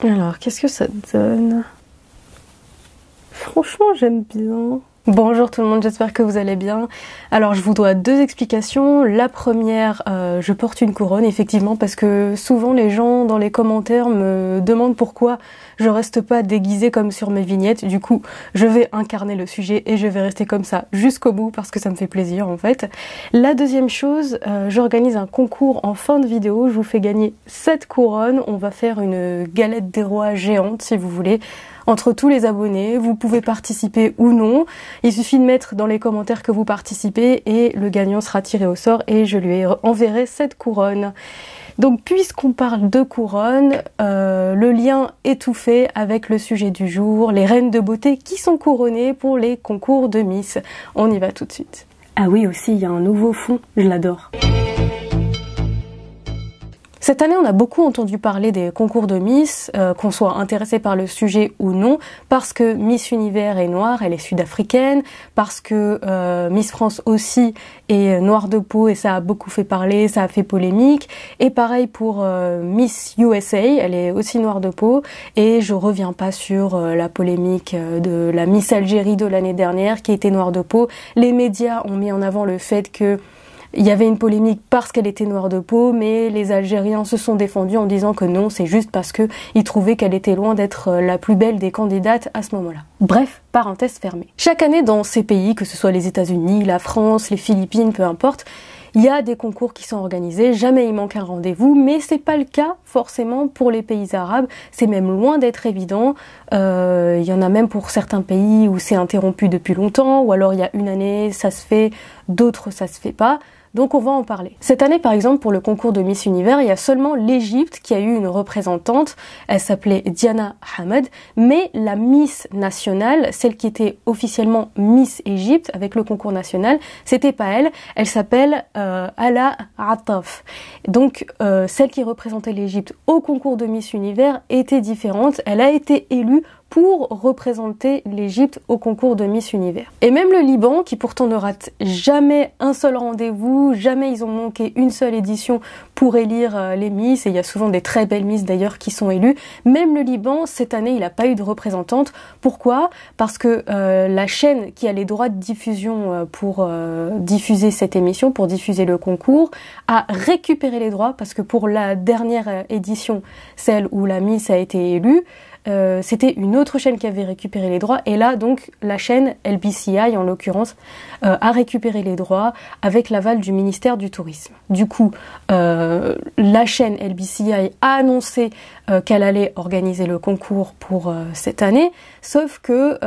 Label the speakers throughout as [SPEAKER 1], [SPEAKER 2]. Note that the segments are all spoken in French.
[SPEAKER 1] Alors, qu'est-ce que ça donne? Franchement, j'aime bien. Bonjour tout le monde, j'espère que vous allez bien. Alors je vous dois deux explications. La première, je porte une couronne effectivement parce que souvent les gens dans les commentaires me demandent pourquoi je reste pas déguisée comme sur mes vignettes. Du coup, je vais incarner le sujet et je vais rester comme ça jusqu'au bout parce que ça me fait plaisir en fait. La deuxième chose, j'organise un concours en fin de vidéo. Je vous fais gagner cette couronne. On va faire une galette des rois géante si vous voulez. Entre tous les abonnés, vous pouvez participer ou non. Il suffit de mettre dans les commentaires que vous participez et le gagnant sera tiré au sort et je lui enverrai cette couronne. Donc puisqu'on parle de couronne, le lien est tout fait avec le sujet du jour, les reines de beauté qui sont couronnées pour les concours de Miss. On y va tout de suite. Ah oui aussi, il y a un nouveau fond, je l'adore. Cette année, on a beaucoup entendu parler des concours de Miss, qu'on soit intéressé par le sujet ou non, parce que Miss Univers est noire, elle est sud-africaine, parce que Miss France aussi est noire de peau et ça a beaucoup fait parler, ça a fait polémique. Et pareil pour Miss USA, elle est aussi noire de peau. Et je reviens pas sur la polémique de la Miss Algérie de l'année dernière qui était noire de peau. Les médias ont mis en avant le fait que il y avait une polémique parce qu'elle était noire de peau, mais les Algériens se sont défendus en disant que non, c'est juste parce qu'ils trouvaient qu'elle était loin d'être la plus belle des candidates à ce moment-là. Bref, parenthèse fermée. Chaque année dans ces pays, que ce soit les États-Unis, la France, les Philippines, peu importe, il y a des concours qui sont organisés, jamais il manque un rendez-vous, mais c'est pas le cas forcément pour les pays arabes, c'est même loin d'être évident. Il y en a même pour certains pays où c'est interrompu depuis longtemps, ou alors il y a une année ça se fait, d'autres ça se fait pas. Donc on va en parler. Cette année par exemple pour le concours de Miss Univers, il y a seulement l'Égypte qui a eu une représentante, elle s'appelait Diana Hamed, mais la Miss nationale, celle qui était officiellement Miss Égypte avec le concours national, c'était pas elle, elle s'appelle Ala Attaf. Donc celle qui représentait l'Égypte au concours de Miss Univers était différente, elle a été élue pour représenter l'Égypte au concours de Miss Univers. Et même le Liban, qui pourtant ne rate jamais un seul rendez-vous, jamais ils ont manqué une seule édition pour élire les Miss, et il y a souvent des très belles Miss d'ailleurs qui sont élues, même le Liban, cette année, il n'a pas eu de représentante. Pourquoi? Parce que la chaîne qui a les droits de diffusion pour diffuser cette émission, pour diffuser le concours, a récupéré les droits, parce que pour la dernière édition, celle où la Miss a été élue, c'était une autre chaîne qui avait récupéré les droits et là donc la chaîne LBCI en l'occurrence a récupéré les droits avec l'aval du ministère du Tourisme. Du coup la chaîne LBCI a annoncé qu'elle allait organiser le concours pour cette année, sauf que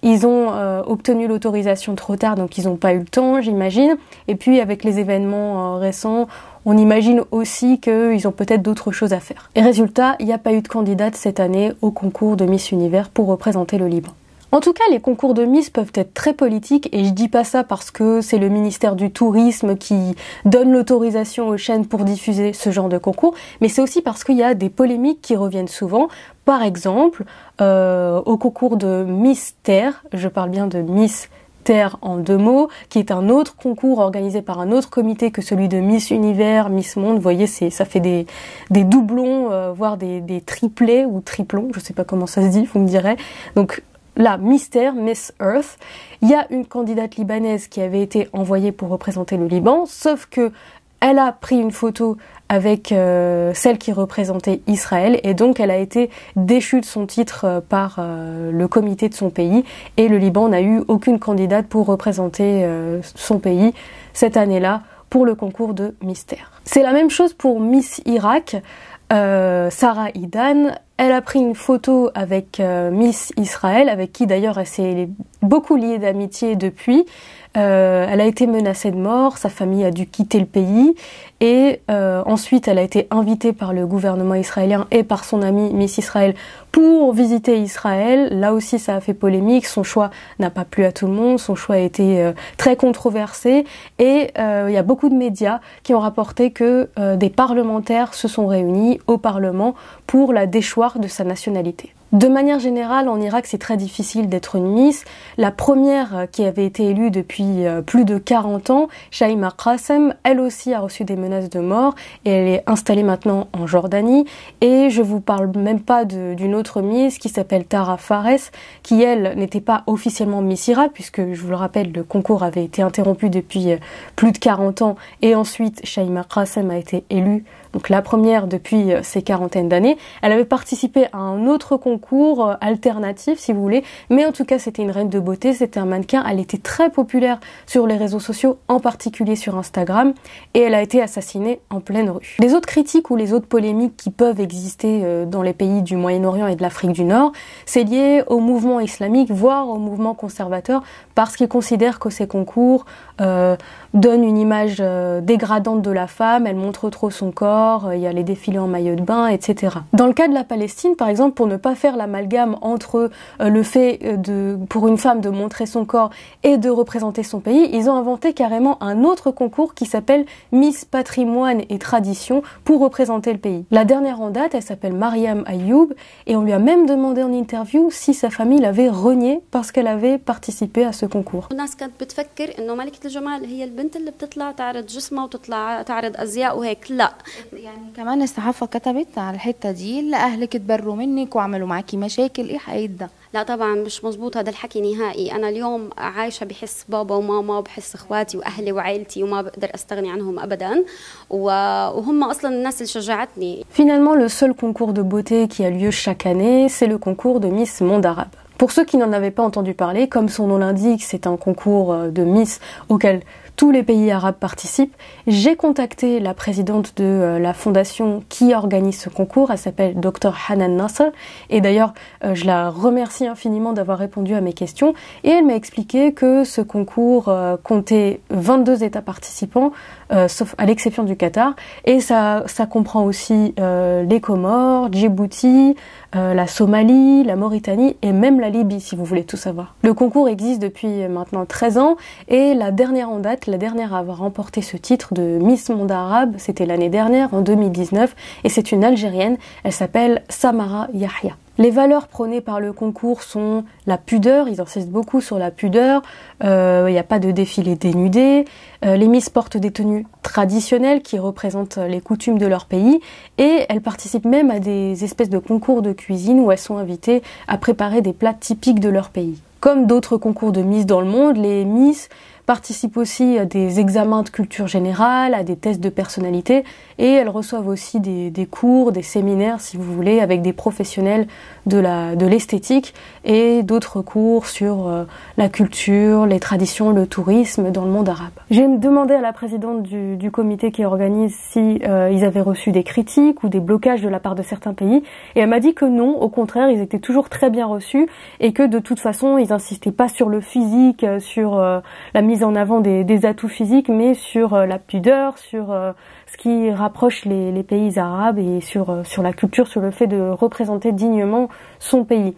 [SPEAKER 1] ils ont obtenu l'autorisation trop tard, donc ils n'ont pas eu le temps j'imagine, et puis avec les événements récents on imagine aussi qu'ils ont peut-être d'autres choses à faire. Et résultat, il n'y a pas eu de candidate cette année au concours de Miss Univers pour représenter le Liban. En tout cas, les concours de Miss peuvent être très politiques et je dis pas ça parce que c'est le ministère du Tourisme qui donne l'autorisation aux chaînes pour diffuser ce genre de concours, mais c'est aussi parce qu'il y a des polémiques qui reviennent souvent. Par exemple, au concours de Miss Terre, je parle bien de Miss Terre en deux mots, qui est un autre concours organisé par un autre comité que celui de Miss Univers, Miss Monde. Vous voyez, ça fait des doublons, voire des triplés ou triplons, je sais pas comment ça se dit, vous me direz. Donc là, Miss Terre, Miss Earth, il y a une candidate libanaise qui avait été envoyée pour représenter le Liban, sauf que elle a pris une photo avec celle qui représentait Israël et donc elle a été déchue de son titre par le comité de son pays et le Liban n'a eu aucune candidate pour représenter son pays cette année-là pour le concours de Miss Terre. C'est la même chose pour Miss Irak. Sarah Idan, elle a pris une photo avec Miss Israël, avec qui d'ailleurs elle s'est beaucoup liée d'amitié depuis. Elle a été menacée de mort, sa famille a dû quitter le pays et ensuite elle a été invitée par le gouvernement israélien et par son amie Miss Israël pour visiter Israël. Là aussi ça a fait polémique, son choix n'a pas plu à tout le monde, son choix a été très controversé et il y a beaucoup de médias qui ont rapporté que des parlementaires se sont réunis au Parlement pour la déchoir de sa nationalité. De manière générale, en Irak, c'est très difficile d'être une Miss. La première qui avait été élue depuis plus de 40 ans, Shaima Qassem, elle aussi a reçu des menaces de mort et elle est installée maintenant en Jordanie. Et je vous parle même pas d'une autre Miss qui s'appelle Tara Fares, qui elle n'était pas officiellement Miss Irak, puisque je vous le rappelle, le concours avait été interrompu depuis plus de 40 ans et ensuite Shaima Qassem a été élue. Donc la première depuis ces quarantaines d'années. Elle avait participé à un autre concours alternatif, si vous voulez, mais en tout cas c'était une reine de beauté, c'était un mannequin. Elle était très populaire sur les réseaux sociaux, en particulier sur Instagram, et elle a été assassinée en pleine rue. Les autres critiques ou les autres polémiques qui peuvent exister dans les pays du Moyen-Orient et de l'Afrique du Nord, c'est lié au mouvement islamique, voire au mouvement conservateur, parce qu'ils considèrent que ces concours donnent une image dégradante de la femme, elle montre trop son corps, il y a les défilés en maillot de bain, etc. Dans le cas de la Palestine, par exemple, pour ne pas faire l'amalgame entre le fait pour une femme de montrer son corps et de représenter son pays, ils ont inventé carrément un autre concours qui s'appelle Miss Patrimoine et Tradition pour représenter le pays. La dernière en date, elle s'appelle Mariam Ayoub et on lui a même demandé en interview si sa famille l'avait reniée parce qu'elle avait participé à ce concours.
[SPEAKER 2] الجمال هي البنت اللي بتطلع تعرض جسمها وتطلع تعرض ازياء وهيك لا
[SPEAKER 3] يعني كمان الصحافه كتبت على الحته دي لاهلك تبروا منك وعملوا معاكي مشاكل ايه حقيقة
[SPEAKER 2] لا طبعا مش مزبوط هذا الحكي نهائي انا اليوم عايشه بحس بابا وماما وبحس اخواتي واهلي وعائلتي وما بقدر استغني عنهم ابدا وهم اصلا الناس اللي شجعتني.
[SPEAKER 1] Finalement, le seul concours de beauté qui a lieu chaque année, c'est le concours de Miss Monde Arabe. Pour ceux qui n'en avaient pas entendu parler, comme son nom l'indique, c'est un concours de Miss auquel tous les pays arabes participent. J'ai contacté la présidente de la fondation qui organise ce concours, elle s'appelle Dr Hanan Nasser, et d'ailleurs je la remercie infiniment d'avoir répondu à mes questions, et elle m'a expliqué que ce concours comptait 22 États participants, sauf à l'exception du Qatar, et ça comprend aussi les Comores, Djibouti, la Somalie, la Mauritanie et même la Libye si vous voulez tout savoir. Le concours existe depuis maintenant 13 ans et la dernière en date, la dernière à avoir remporté ce titre de Miss Monde Arabe, c'était l'année dernière en 2019 et c'est une Algérienne, elle s'appelle Samara Yahya. Les valeurs prônées par le concours sont la pudeur, ils insistent beaucoup sur la pudeur, il n'y a pas de défilé dénudé, les Miss portent des tenues traditionnelles qui représentent les coutumes de leur pays et elles participent même à des espèces de concours de cuisine où elles sont invitées à préparer des plats typiques de leur pays. Comme d'autres concours de Miss dans le monde, les Miss participent aussi à des examens de culture générale, à des tests de personnalité et elles reçoivent aussi des cours, des séminaires si vous voulez avec des professionnels de l'esthétique et d'autres cours sur la culture, les traditions, le tourisme dans le monde arabe. J'ai demandé à la présidente du comité qui organise si ils avaient reçu des critiques ou des blocages de la part de certains pays et elle m'a dit que non, au contraire ils étaient toujours très bien reçus et que de toute façon ils insistaient pas sur le physique, sur la mise en avant des atouts physiques mais sur la pudeur, sur ce qui rapproche les pays arabes et sur la culture, sur le fait de représenter dignement son pays.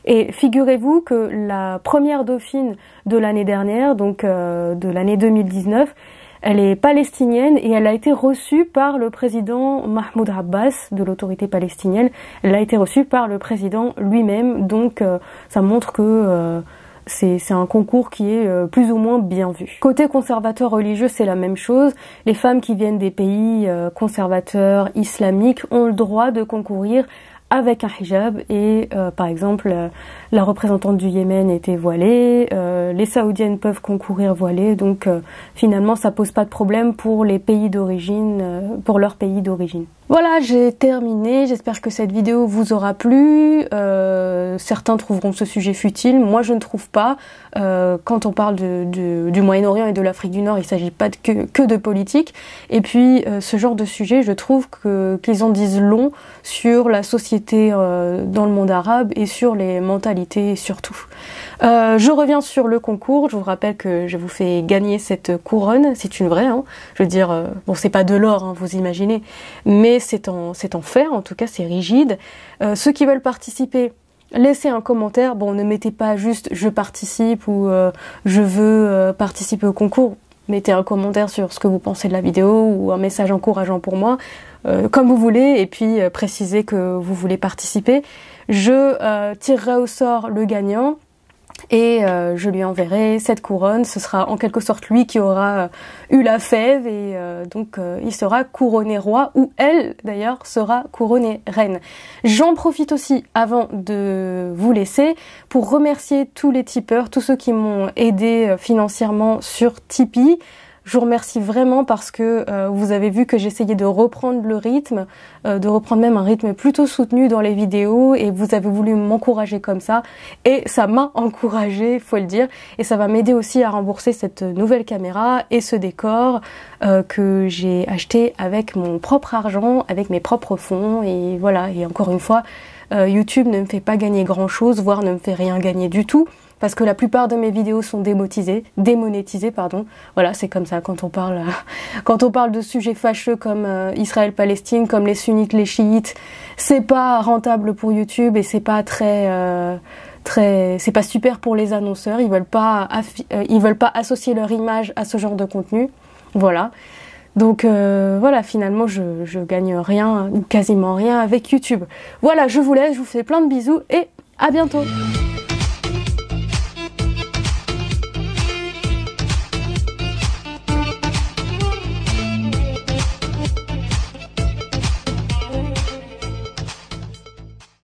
[SPEAKER 1] Et figurez-vous que la première dauphine de l'année dernière, donc de l'année 2019, elle est palestinienne et elle a été reçue par le président Mahmoud Abbas de l'autorité palestinienne. Elle a été reçue par le président lui-même, donc ça montre que c'est un concours qui est plus ou moins bien vu. Côté conservateur religieux, c'est la même chose. Les femmes qui viennent des pays conservateurs islamiques ont le droit de concourir avec un hijab et par exemple la représentante du Yémen était voilée, les saoudiennes peuvent concourir voilées, donc finalement ça pose pas de problème pour les pays d'origine, pour leur pays d'origine. Voilà, j'ai terminé, j'espère que cette vidéo vous aura plu, certains trouveront ce sujet futile, moi je ne trouve pas. Quand on parle du Moyen-Orient et de l'Afrique du Nord, il ne s'agit pas que de politique, et puis ce genre de sujet, je trouve qu'ils en disent long sur la société dans le monde arabe et sur les mentalités surtout. Je reviens sur le concours, je vous rappelle que je vous fais gagner cette couronne, c'est une vraie, hein. Je veux dire, bon c'est pas de l'or, hein, vous imaginez, mais c'est en fer, en tout cas c'est rigide. Ceux qui veulent participer, laissez un commentaire, bon ne mettez pas juste je participe ou je veux participer au concours, mettez un commentaire sur ce que vous pensez de la vidéo ou un message encourageant pour moi. comme vous voulez, et puis préciser que vous voulez participer. Je tirerai au sort le gagnant et je lui enverrai cette couronne. Ce sera en quelque sorte lui qui aura eu la fève et donc il sera couronné roi, ou elle d'ailleurs sera couronnée reine. J'en profite aussi avant de vous laisser pour remercier tous les tipeurs, tous ceux qui m'ont aidé financièrement sur Tipeee. Je vous remercie vraiment parce que vous avez vu que j'essayais de reprendre le rythme, de reprendre même un rythme plutôt soutenu dans les vidéos, et vous avez voulu m'encourager comme ça, et ça m'a encouragée, faut le dire, et ça va m'aider aussi à rembourser cette nouvelle caméra et ce décor que j'ai acheté avec mon propre argent, avec mes propres fonds, et voilà. Et encore une fois, YouTube ne me fait pas gagner grand chose, voire ne me fait rien gagner du tout, parce que la plupart de mes vidéos sont démonétisées, pardon. Voilà, c'est comme ça quand on parle de sujets fâcheux comme Israël-Palestine, comme les sunnites, les chiites, c'est pas rentable pour YouTube et c'est pas c'est pas super pour les annonceurs. Ils veulent pas associer leur image à ce genre de contenu. Voilà. Donc voilà, finalement je gagne rien ou quasiment rien avec YouTube. Voilà, je vous laisse, je vous fais plein de bisous et à bientôt.